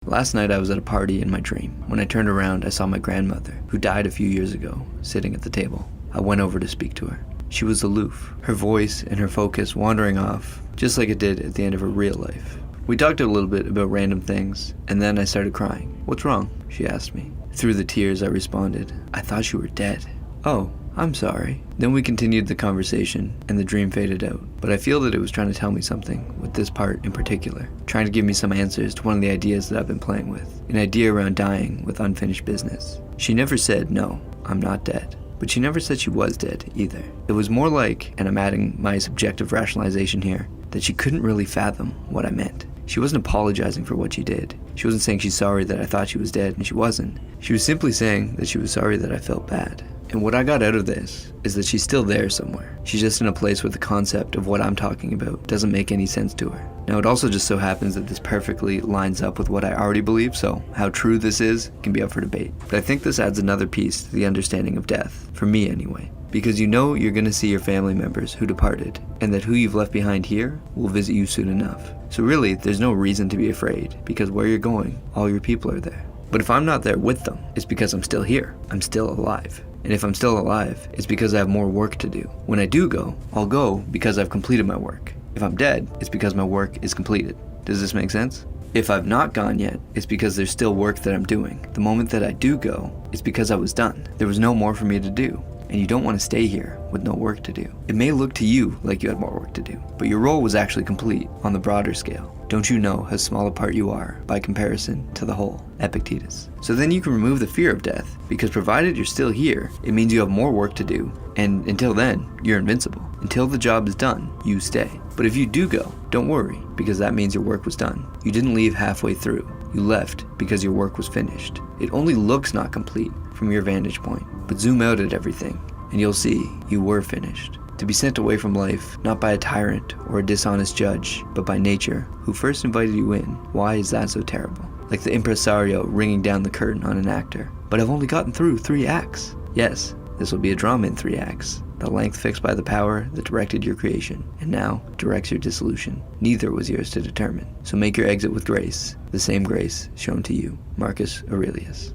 Last night I was at a party in my dream. When I turned around, I saw my grandmother, who died a few years ago, sitting at the table. I went over to speak to her. She was aloof, her voice and her focus wandering off, just like it did at the end of her real life. We talked a little bit about random things, and then I started crying. "What's wrong?" she asked me. Through the tears, I responded, "I thought you were dead." "Oh, I'm sorry." Then we continued the conversation, and the dream faded out. But I feel that it was trying to tell me something, with this part in particular. Trying to give me some answers to one of the ideas that I've been playing with. An idea around dying with unfinished business. She never said, "No, I'm not dead." But she never said she was dead, either. It was more like, and I'm adding my subjective rationalization here, that she couldn't really fathom what I meant. She wasn't apologizing for what she did. She wasn't saying she's sorry that I thought she was dead, and she wasn't. She was simply saying that she was sorry that I felt bad. And what I got out of this is that she's still there somewhere. She's just in a place where the concept of what I'm talking about doesn't make any sense to her. Now, it also just so happens that this perfectly lines up with what I already believe, so how true this is can be up for debate. But I think this adds another piece to the understanding of death, for me anyway. Because you know you're going to see your family members who departed, and that who you've left behind here will visit you soon enough. So really, there's no reason to be afraid, because where you're going, all your people are there. But if I'm not there with them, it's because I'm still here. I'm still alive. And if I'm still alive, it's because I have more work to do. When I do go, I'll go because I've completed my work. If I'm dead, it's because my work is completed. Does this make sense? If I've not gone yet, it's because there's still work that I'm doing. The moment that I do go, it's because I was done. There was no more for me to do. And you don't want to stay here with no work to do. It may look to you like you had more work to do, but your role was actually complete on the broader scale. Don't you know how small a part you are by comparison to the whole? Epictetus. So then you can remove the fear of death, because provided you're still here, it means you have more work to do, and until then, you're invincible. Until the job is done, you stay. But if you do go, don't worry, because that means your work was done. You didn't leave halfway through. You left because your work was finished. It only looks not complete from your vantage point, but zoom out at everything, and you'll see you were finished. To be sent away from life, not by a tyrant or a dishonest judge, but by nature, who first invited you in. Why is that so terrible? Like the impresario ringing down the curtain on an actor. But I've only gotten through 3 acts. Yes, this will be a drama in 3 acts. The length fixed by the power that directed your creation, and now directs your dissolution. Neither was yours to determine. So make your exit with grace, the same grace shown to you. Marcus Aurelius.